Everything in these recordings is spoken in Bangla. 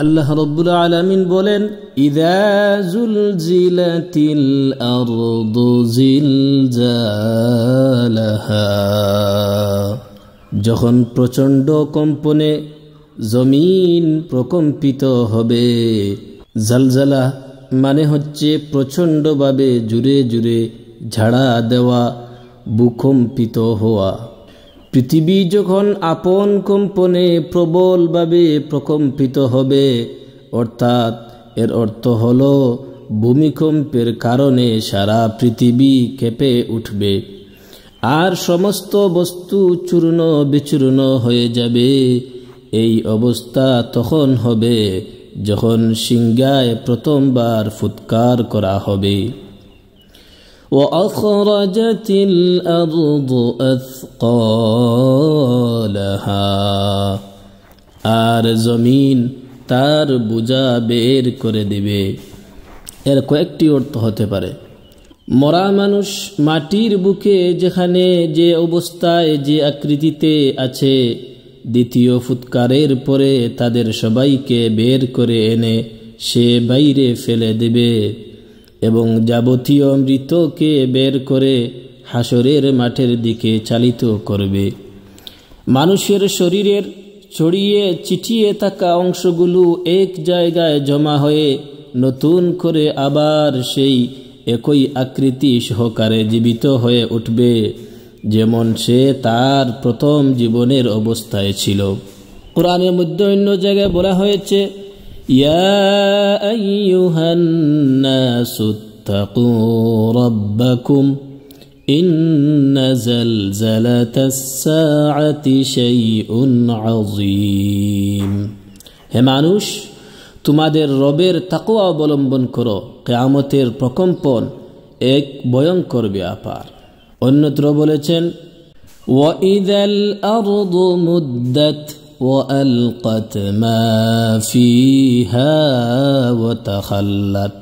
আল্লাহ রাব্বুল আলামিন বলেন, ইযা যুলজিলাতিল আরদু জিলজালাহা, যখন প্রচণ্ড কম্পনে জমিন প্রকম্পিত হবে। জালজালা মানে হচ্ছে প্রচণ্ডভাবে জুড়ে জুড়ে ঝাড়া দেওয়া, ভূকম্পিত হওয়া। পৃথিবী যখন আপন কম্পনে প্রবলভাবে প্রকম্পিত হবে, অর্থাৎ এর অর্থ হলো ভূমিকম্পের কারণে সারা পৃথিবী কেঁপে উঠবে আর সমস্ত বস্তু চূর্ণ বিচূর্ণ হয়ে যাবে। এই অবস্থা তখন হবে যখন সিংহায় প্রথমবার ফুৎকার করা হবে। وَأَخْرَجَتِ الْأَرْضُ أَثْقَالَهَا, আর জমিন তার বোঝা বের করে দিবে। এর কয়েকটি অর্থ হতে পারে। মরা মানুষ মাটির বুকে যেখানে যে অবস্থায় যে আকৃতিতে আছে, দ্বিতীয় ফুৎকারের পরে তাদের সবাইকে বের করে এনে সে বাইরে ফেলে দেবে এবং যাবতীয় মৃতকে বের করে হাসরের মাঠের দিকে চালিত করবে। মানুষের শরীরের ছড়িয়ে ছিটিয়ে থাকা অংশগুলো এক জায়গায় জমা হয়ে নতুন করে আবার সেই একই আকৃতি সহকারে জীবিত হয়ে উঠবে, যেমন সে তার প্রথম জীবনের অবস্থায় ছিল। কোরআনের মধ্যে অন্য জায়গায় বলা হয়েছে, ইয়া আইয়ুহান নাসু ইত্তাকু রাব্বাকুম ইন্না জালজালাতাস সাআতি শাইউন আযীম। হে মানুষ, তোমাদের রবের তাকওয়া অবলম্বন করো, কিয়ামতের প্রকম্পন এক ভয়ঙ্কর ব্যাপার। অন্যত্র বলেছেন, ওয়াইযাল আরদু মুদ্দাত وألقت ما فيها وتخلت,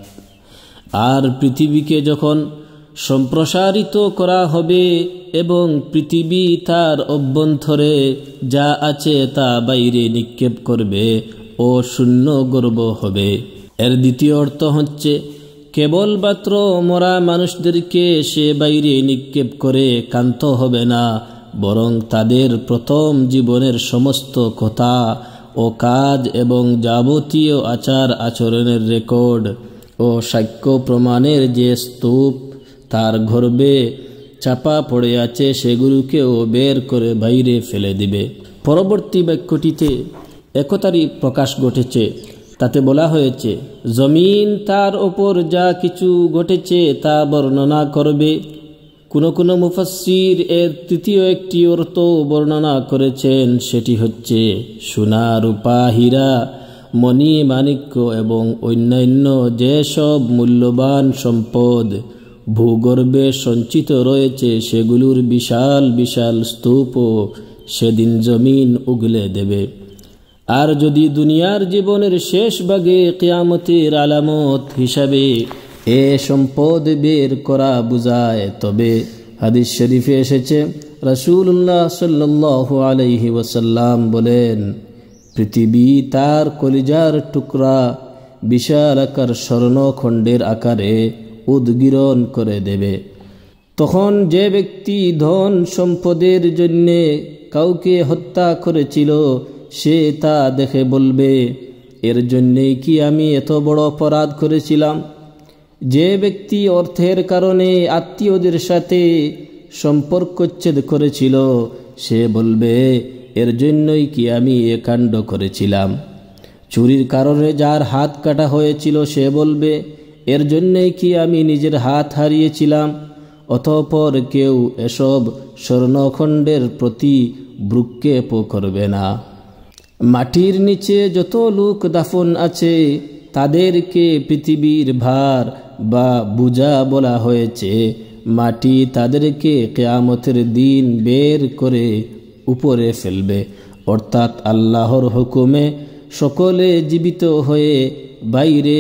আর পৃথিবীকে যখন সম্প্রসারিত করা হবে এবং পৃথিবী তার অভ্যন্তরে যা আছে তা বাইরে নিক্ষেপ করবে ও শূন্য গর্ব হবে। এর দ্বিতীয় অর্থ হচ্ছে, কেবলমাত্র মরা মানুষদেরকে সে বাইরে নিক্ষেপ করে ক্ষান্ত হবে না, বরং তাদের প্রথম জীবনের সমস্ত কথা ও কাজ এবং যাবতীয় আচার আচরণের রেকর্ড ও সাক্ষ্য প্রমাণের যে স্তূপ তার গর্ভে চাপা পড়ে আছে সেগুলোকেও বের করে বাইরে ফেলে দিবে। পরবর্তী বাক্যটিতে একতারই প্রকাশ ঘটেছে। তাতে বলা হয়েছে, জমিন তার ওপর যা কিছু ঘটেছে তা বর্ণনা করবে। কোন মুফাসসির এর তৃতীয় একটি অর্থ বর্ণনা করেছেন, সেটি হচ্ছে সোনা, রূপা, হীরা, মণি, মাণিক্য এবং অন্যান্য যেসব মূল্যবান সম্পদ ভূগর্ভে সঞ্চিত রয়েছে সেগুলোর বিশাল বিশাল স্তূপও সেদিন জমিন উগলে দেবে। আর যদি দুনিয়ার জীবনের শেষ ভাগে কিয়ামতের আলামত হিসাবে এ সম্পদ বের করা বুঝায়, তবে হাদিস শরীফে এসেছে, রাসূলুল্লাহ সাল্লাল্লাহু আলাইহি ওয়াসাল্লাম বলেন, পৃথিবী তার কলিজার টুকরা বিশাল আকার স্বর্ণখণ্ডের আকারে উদ্গীরণ করে দেবে। তখন যে ব্যক্তি ধন সম্পদের জন্য কাউকে হত্যা করেছিল সে তা দেখে বলবে, এর জন্যেই কি আমি এত বড় অপরাধ করেছিলাম? যে ব্যক্তি অর্থের কারণে আত্মীয়দের সাথে সম্পর্কচ্ছেদ করেছিল সে বলবে, এর জন্যই কি আমি এ কাণ্ড করেছিলাম? চুরির কারণে যার হাত কাটা হয়েছিল সে বলবে, এর জন্যই কি আমি নিজের হাত হারিয়েছিলাম? অতঃপর কেউ এসব স্বর্ণখণ্ডের প্রতি ভ্রুক্ষেপ করবে না। মাটির নিচে যত লোক দাফন আছে তাদেরকে পৃথিবীর ভার বা বোঝা বলা হয়েছে। মাটি তাদেরকে কিয়ামতের দিন বের করে উপরে ফেলবে, অর্থাৎ আল্লাহর হুকুমে সকলে জীবিত হয়ে বাইরে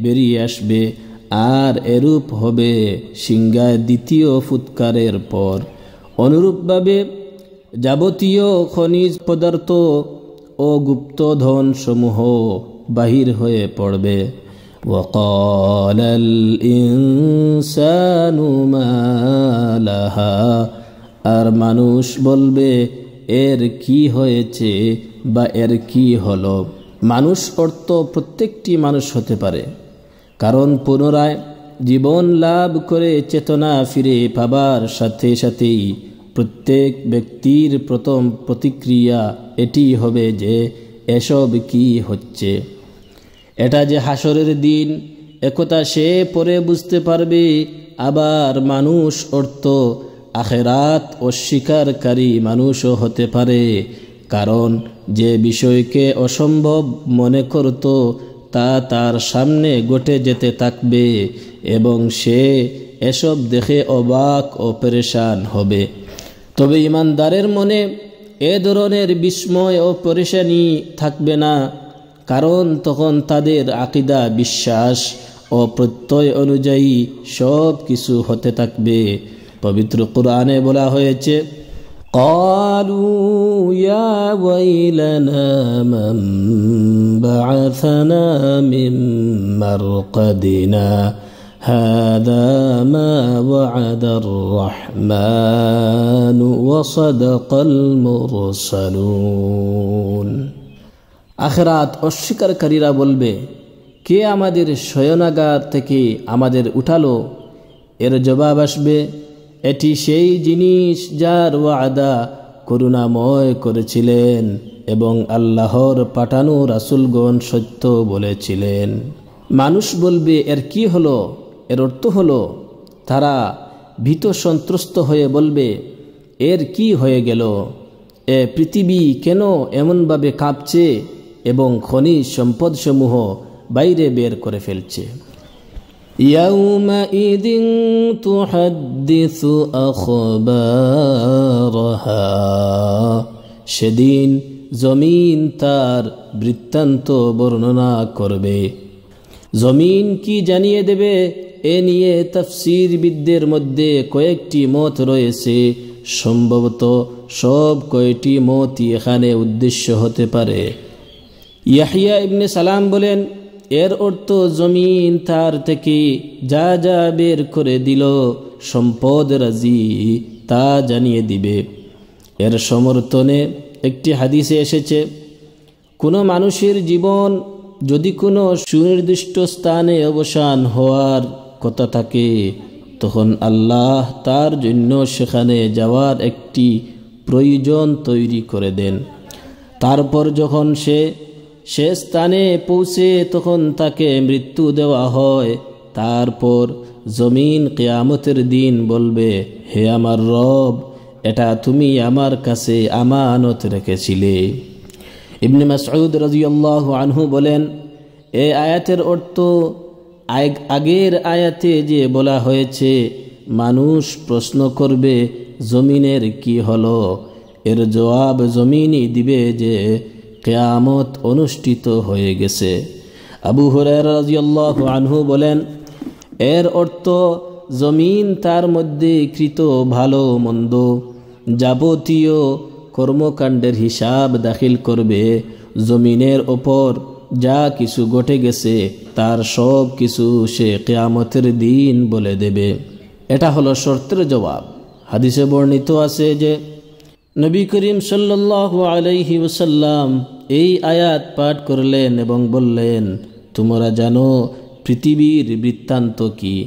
বেরিয়ে আসবে। আর এরূপ হবে সিংহায় দ্বিতীয় ফুৎকারের পর। অনুরূপভাবে যাবতীয় খনিজ পদার্থ ও গুপ্ত ধন সমূহ বাহির হয়ে পড়বে। وقال الإنسان ما لها, আর মানুষ বলবে এর কি হয়েছে বা এর কি হলো। মানুষ অর্থ প্রত্যেকটি মানুষ হতে পারে, কারণ পুনরায় জীবন লাভ করে চেতনা ফিরে পাবার সাথে সাথেই প্রত্যেক ব্যক্তির প্রথম প্রতিক্রিয়া এটি হবে যে এসব কি হচ্ছে। এটা যে হাসরের দিন একথা সে পরে বুঝতে পারবে। আবার মানুষ অর্থ আখেরাত অস্বীকারী মানুষও হতে পারে, কারণ যে বিষয়কে অসম্ভব মনে করত তা তার সামনে ঘটে যেতে থাকবে এবং সে এসব দেখে অবাক ও পেরেশান হবে। তবে ইমানদারের মনে এ ধরনের বিস্ময় ও পেরেশানি থাকবে না, কারণ তখন তাদের আকীদা, বিশ্বাস ও প্রত্যয় অনুযায়ী সব কিছু হতে থাকবে। পবিত্র কুরআনে বলা হয়েছে, قالوا يا ويلنا من بعثنا من مرقدنا هذا ما وعد الرحمن وصدق المرسلون। আখিরাত অস্বীকারীরা বলবে, কে আমাদের শয়নাগার থেকে আমাদের উঠালো? এর জবাব আসবে, এটি সেই জিনিস যার ওয়াদা করুণাময় করেছিলেন এবং আল্লাহর পাঠানো রাসূলগণ সত্য বলেছিলেন। মানুষ বলবে এর কি হলো? এর অর্থ হলো তারা ভীত সন্ত্রস্ত হয়ে বলবে, এর কি হয়ে গেল? এ পৃথিবী কেন এমনভাবে কাঁপছে এবং খনিজ সম্পদসমূহ বাইরে বের করে ফেলছে। يومئذ تحدث أخبارها, সেদিন জমিন তার বৃত্তান্ত বর্ণনা করবে। জমিন কি জানিয়ে দেবে এ নিয়ে তাফসীরবিদদের মধ্যে কয়েকটি মত রয়েছে। সম্ভবত সব কয়টি মতই এখানে উদ্দেশ্য হতে পারে। ইয়াহইয়া ইবনে সালাম বলেন, এর অর্থ জমিন তার থেকে যা যা বের করে দিল সম্পদ রাজি তা জানিয়ে দিবে। এর সমর্থনে একটি হাদিসে এসেছে, কোনো মানুষের জীবন যদি কোনো সুনির্দিষ্ট স্থানে অবসান হওয়ার কথা থাকে, তখন আল্লাহ তার জন্য সেখানে যাওয়ার একটি প্রয়োজন তৈরি করে দেন। তারপর যখন সে স্থানে পৌঁছে তখন তাকে মৃত্যু দেওয়া হয়। তারপর জমিন কিয়ামতের দিন বলবে, হে আমার রব, এটা তুমি আমার কাছে আমানত রেখেছিলে। ইবনে মাসউদ রাদিয়াল্লাহু আনহু বলেন, এই আয়াতের অর্থ আগের আয়াতে যে বলা হয়েছে মানুষ প্রশ্ন করবে জমিনের কি হলো, এর জবাব জমিনই দিবে যে কিয়ামত অনুষ্ঠিত হয়ে গেছে। আবু হুরায়রা রাদিয়াল্লাহু আনহু বলেন, এর অর্থ জমিন তার মধ্যে কৃত ভালো মন্দ যাবতীয় কর্মকাণ্ডের হিসাব দাখিল করবে। জমিনের ওপর যা কিছু ঘটে গেছে তার সব কিছু সে কিয়ামতের দিন বলে দেবে। এটা হলো শর্তের জবাব। হাদিসে বর্ণিত আছে যে নবী করিম সাল্লাল্লাহু আলাইহি ওয়াসাল্লাম এই আয়াত পাঠ করলেন এবং বললেন, তোমরা জানো পৃথিবীর বৃত্তান্ত কি?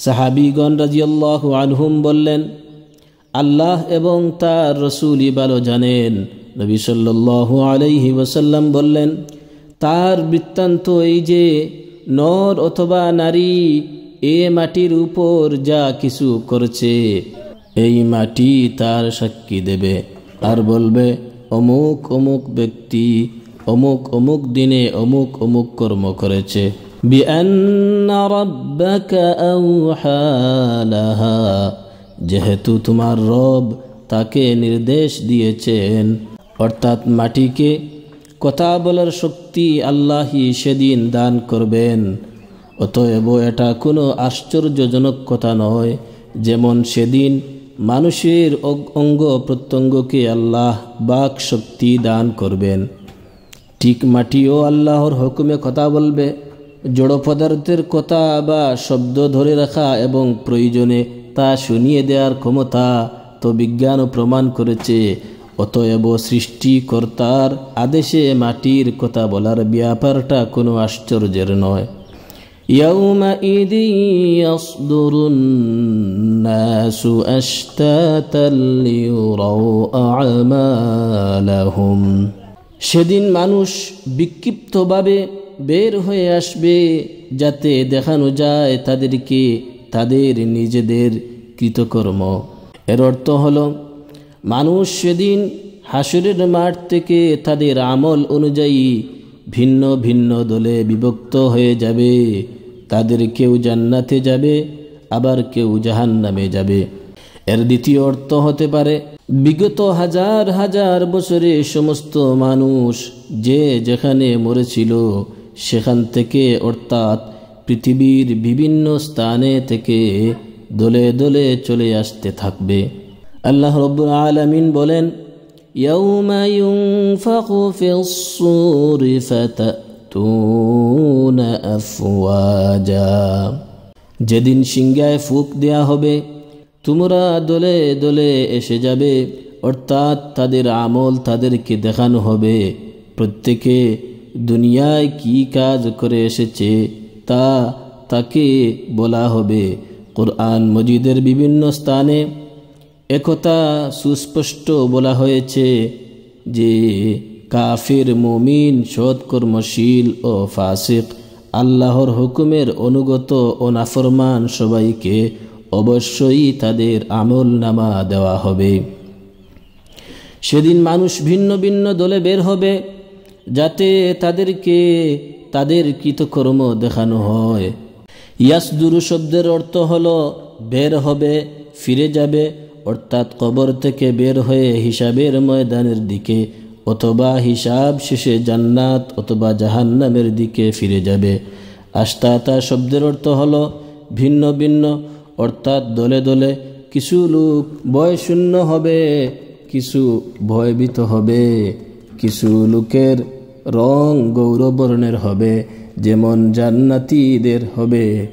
সাহাবীগণ রাদিয়াল্লাহু আনহুম বললেন, আল্লাহ এবং তার রাসূলই ভালো জানেন। নবী সাল্লাল্লাহু আলাইহি ওয়াসাল্লাম বললেন, তার বৃত্তান্ত এই যে নর অথবা নারী এ মাটির উপর যা কিছু করেছে এই মাটি তার সাক্ষী দেবে আর বলবে, অমুক অমুক ব্যক্তি অমুক অমুক দিনে অমুক অমুক কর্ম করেছে। বিআন্না রাব্বাকা আওহা লাহা, যেহেতু তোমার রব তাকে নির্দেশ দিয়েছেন, অর্থাৎ মাটিকে কথা বলার শক্তি আল্লাহই সেদিন দান করবেন। অতএব এটা কোনো আশ্চর্যজনক কথা নয়, যেমন সেদিন মানুষের অঙ্গ প্রত্যঙ্গকে আল্লাহ বাক শক্তি দান করবেন। ঠিক মাটিও আল্লাহর হুকুমে কথা বলবে। জড় পদার্থের কথা বা শব্দ ধরে রাখা এবং প্রয়োজনে তা শুনিয়ে দেওয়ার ক্ষমতা তো বিজ্ঞানও প্রমাণ করেছে। অতএব সৃষ্টিকর্তার আদেশে মাটির কথা বলার ব্যাপারটা কোনো আশ্চর্যের নয়। يومئذ يصدر الناس أشتاتا ليروا أعمالهم সেদিন মানুষ বিক্ষিপ্তভাবে বের হয়ে আসবে যাতে দেখানো যায় তাদেরকে তাদের নিজেদের কৃতকর্ম। এর অর্থ হলো মানুষ সেদিন হাসরের মাঠ থেকে তাদের আমল অনুযায়ী ভিন্ন ভিন্ন দলে বিভক্ত হয়ে যাবে। তাদের কেউ জান্নাতে যাবে, আবার কেউ জাহান্নামে যাবে। এর দ্বিতীয় অর্থ হতে পারে বিগত হাজার হাজার বছরে সমস্ত মানুষ যে যেখানে মরেছিল সেখান থেকে, অর্থাৎ পৃথিবীর বিভিন্ন স্থানে থেকে দলে দলে চলে আসতে থাকবে। আল্লাহ রাব্বুল আলামিন বলেন, ইয়াউমা ইউনফাখু ফিস-সূরি ফাতাতুনা আফওয়াজা যেদিন সিংহায় ফুঁক দেয়া হবে তোমরা দলে দলে এসে যাবে, অর্থাৎ তাদের আমল তাদেরকে দেখানো হবে। প্রত্যেকে দুনিয়ায় কি কাজ করে এসেছে তা তাকে বলা হবে। কুরআন মজিদের বিভিন্ন স্থানে একথা সুস্পষ্ট বলা হয়েছে যে কাফির, মুমিন, সৎকর্মশীল ও ফাসিক, আল্লাহর হুকুমের অনুগত ও নাফরমান সবাইকে অবশ্যই তাদের আমল নামা দেওয়া হবে। সেদিন মানুষ ভিন্ন ভিন্ন দলে বের হবে যাতে তাদেরকে তাদের কৃতকর্ম দেখানো হয়। ইয়াসদুরু শব্দের অর্থ হলো বের হবে, ফিরে যাবে, অর্থাৎ কবর থেকে বের হয়ে হিসাবের ময়দানের দিকে অথবা হিসাব শেষে জান্নাত অথবা জাহান্নামের দিকে ফিরে যাবে। আশতাতা শব্দের অর্থ হলো ভিন্ন ভিন্ন, অর্থাৎ দলে দলে। কিছু লোক ভয়শূন্য হবে, কিছু ভয়ভীত হবে। কিছু লোকের রং গৌরবর্ণের হবে, যেমন জান্নাতীদের হবে।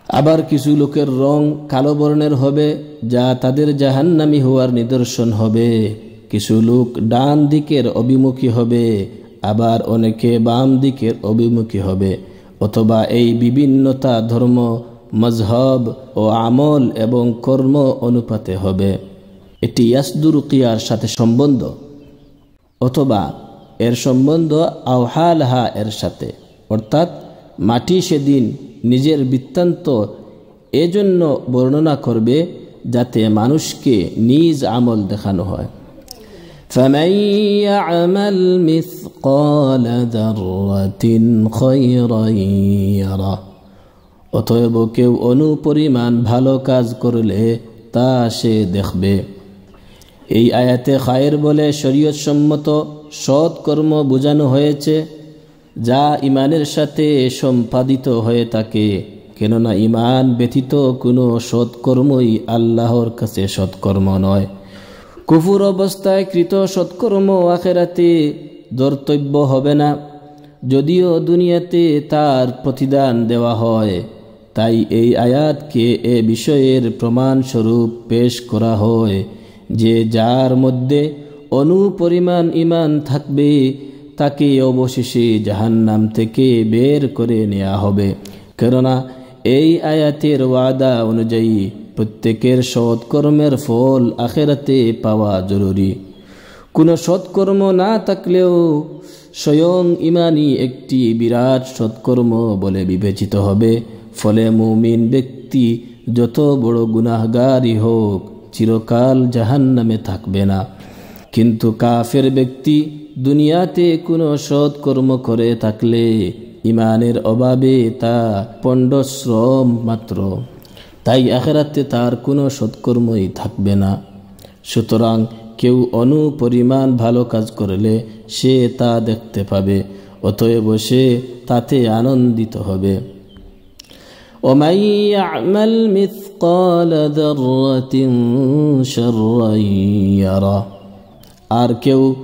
আবার কিছু লোকের রং কালো বর্ণের হবে, যা তাদের জাহান্নামী হওয়ার নিদর্শন হবে। কিছু লোক ডান দিকের অভিমুখী হবে, আবার অনেকে বাম দিকের অভিমুখী হবে। অথবা এই বিভিন্নতা ধর্ম, মজহব ও আমল এবং কর্ম অনুপাতে হবে। এটি ইয়াসদুরু কিয়ার সাথে সম্বন্ধ, অথবা এর সম্বন্ধ আওহালহা এর সাথে, অর্থাৎ মাটি সেদিন নিজের বৃত্তান্ত এজন্য বর্ণনা করবে যাতে মানুষকে নিজ আমল দেখানো হয়। فَمَن يَعْمَلْ مِثْقَالَ ذَرَّةٍ خَيْرًا يَرَهُ অতএব কেউ অনুপরিমাণ ভালো কাজ করলে তা সে দেখবে। এই আয়াতে খায়ের বলে শরীয়ত সম্মত সৎ কর্ম বোঝানো হয়েছে, যা ইমানের সাথে সম্পাদিত হয়ে থাকে। কেননা ইমান ব্যতীত কোনো সৎকর্মই আল্লাহর কাছে সৎকর্ম নয়। কুফুর অবস্থায় কৃত সৎকর্ম আখেরাতে ধর্তব্য হবে না, যদিও দুনিয়াতে তার প্রতিদান দেওয়া হয়। তাই এই আয়াতকে এ বিষয়ের প্রমাণস্বরূপ পেশ করা হয় যে যার মধ্যে অনুপরিমাণ ইমান থাকবে তাকে অবশেষে জাহান্নাম থেকে বের করে নেওয়া হবে। কেননা এই আয়াতের ওয়াদা অনুযায়ী প্রত্যেকের সৎকর্মের ফল আখেরাতে পাওয়া জরুরি। কোনো সৎকর্ম না থাকলেও স্বয়ং ইমানি একটি বিরাট সৎকর্ম বলে বিবেচিত হবে। ফলে মুমিন ব্যক্তি যত বড় গুনাহগারই হোক চিরকাল জাহান্নামে থাকবে না। কিন্তু কাফের ব্যক্তি দুনিয়াতে কোনো সৎকর্ম করে থাকলে ইমানের অভাবে তা পণ্ডশ্রম মাত্র, তাই আখিরাতে তার কোনো সৎকর্মই থাকবে না। সুতরাং কেউ অনুপরিমাণ ভালো কাজ করলে সে তা দেখতে পাবে, অতএব সে তাতে আনন্দিত হবে। وَمَن يَعْمَلْ مِثْقَالَ ذَرَّةٍ شَرًّا يَرَهُ আর কেউ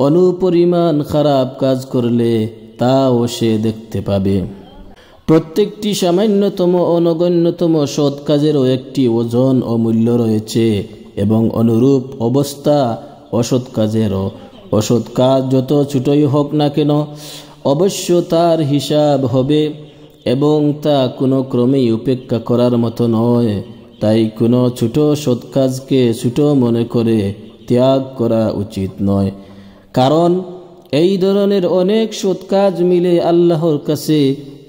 অনুপরিমাণ খারাপ কাজ করলে তাও সে দেখতে পাবে। প্রত্যেকটি সামান্যতম ও নগণ্যতম সৎ কাজেরও একটি ওজন ও মূল্য রয়েছে এবং অনুরূপ অবস্থা অসৎ কাজেরও। অসৎ কাজ যত ছোটই হোক না কেন অবশ্য তার হিসাব হবে এবং তা কোনো ক্রমেই উপেক্ষা করার মতো নয়। তাই কোনো ছোট সৎ কাজকে ছোট মনে করে ত্যাগ করা উচিত নয়, কারণ এই ধরনের অনেক সৎ কাজ মিলে আল্লাহর কাছে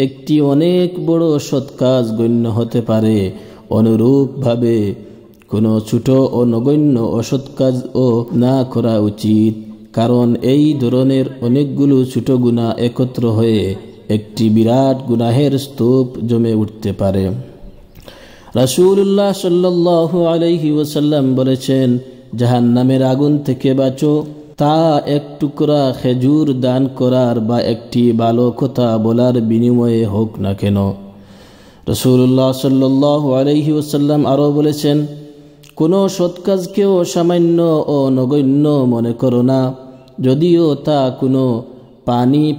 একটি অনেক বড় সৎ কাজ গণ্য হতে পারে। অনুরূপভাবে কোনো ছোট ও নগণ্য অসৎ কাজও না করা উচিত, কারণ এই ধরনের অনেকগুলো ছোট গুনাহ একত্র হয়ে একটি বিরাট গুনাহের স্তূপ জমে উঠতে পারে। রাসূলুল্লাহ সাল্লাল্লাহু আলাইহি ওয়াসাল্লাম বলেছেন, জাহান্নামের আগুন থেকে বাঁচো, তা এক টুকরা খেজুর দান করার বা একটি ভালো কথা বলার বিনিময়ে হোক না কেন। রাসূলুল্লাহ সাল্লাল্লাহু আলাইহি ওয়াসাল্লাম আরও বলেছেন, কোনো সৎ কাজকেও সামান্য ও নগণ্য মনে করো না, যদিও তা কোনো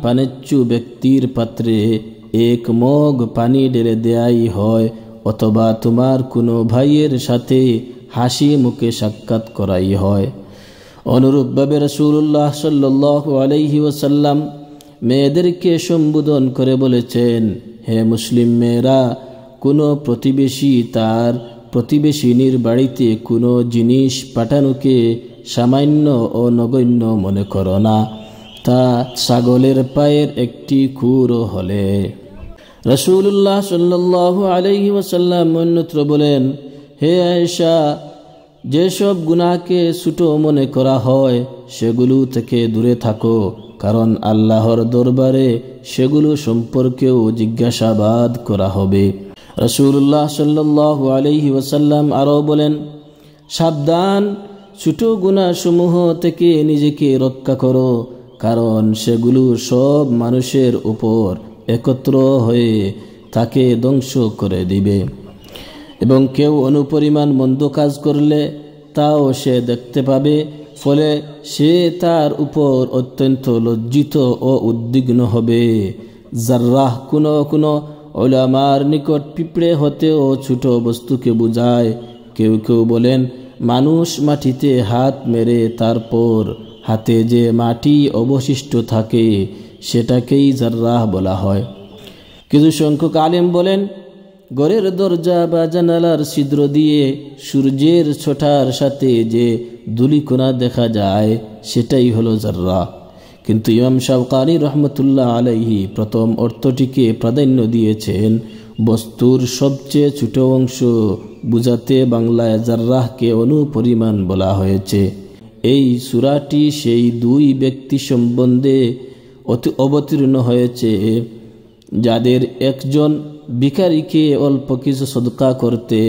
পানেচ্ছু ব্যক্তির পাত্রে এক মগ পানি ঢেলে দেয়াই হয়, অথবা তোমার কোনো ভাইয়ের সাথে হাসি মুখে সাক্ষাৎ করাই হয়। অনুরূপভাবে রাসূলুল্লাহ সাল্লাল্লাহু আলাইহি ওয়াসাল্লাম মেয়েদেরকে সম্বোধন করে বলেছেন, হে মুসলিম মেয়েরা, কোনো প্রতিবেশী তার প্রতিবেশিনীর বাড়িতে কোনো জিনিস পাঠানোকে সামান্য ও নগণ্য মনে করো না, তা ছাগলের পায়ের একটি খুরও হলে। রাসূলুল্লাহ সাল্লাল্লাহু আলাইহি ওয়াসাল্লাম অন্যত্র বলেন, হে আয়েশা, যেসব গুনাহকে ছোট মনে করা হয় সেগুলো থেকে দূরে থাকো, কারণ আল্লাহর দরবারে সেগুলো সম্পর্কেও জিজ্ঞাসাবাদ করা হবে। রাসূলুল্লাহ সাল্লাল্লাহু আলাইহি ওয়াসাল্লাম আরও বলেন, সাবধান, ছোট গুনাহসমূহ থেকে নিজেকে রক্ষা করো, কারণ সেগুলো সব মানুষের উপর একত্র হয়ে তাকে ধ্বংস করে দিবে এবং কেউ অনুপরিমাণ মন্দ কাজ করলে তাও সে দেখতে পাবে, ফলে সে তার উপর অত্যন্ত লজ্জিত ও উদ্বিগ্ন হবে। জাররাহ কোনো উলামার নিকট পিঁপড়ে হতেও ছোট বস্তুকে বোঝায়। কেউ কেউ বলেন, মানুষ মাটিতে হাত মেরে তারপর হাতে যে মাটি অবশিষ্ট থাকে সেটাকেই জাররাহ বলা হয়। কিছু সংখ্যক আলেম বলেন, ঘরের দরজা বা জানালার ছিদ্র দিয়ে সূর্যের ছোটার সাথে যে ধূলিকণা দেখা যায় সেটাই হলো জাররাহ। কিন্তু ইমাম শাওকানি রহমতুল্লাহ আলাইহি প্রথম অর্থটিকে প্রাধান্য দিয়েছেন। বস্তুর সবচেয়ে ছোট অংশ বুঝাতে বাংলায় জাররাহকে অনুপরিমাণ বলা হয়েছে। এই সূরাটি সেই দুই ব্যক্তি সম্বন্ধে অবতীর্ণ হয়েছে যাদের একজন ভিখারিকে অল্প কিছু সদকা করতে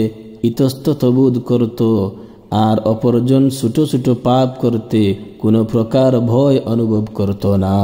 ইতস্তত বোধ করত, আর অপরজন ছোট ছোট পাপ করতে কোনো প্রকার ভয় অনুভব করত না।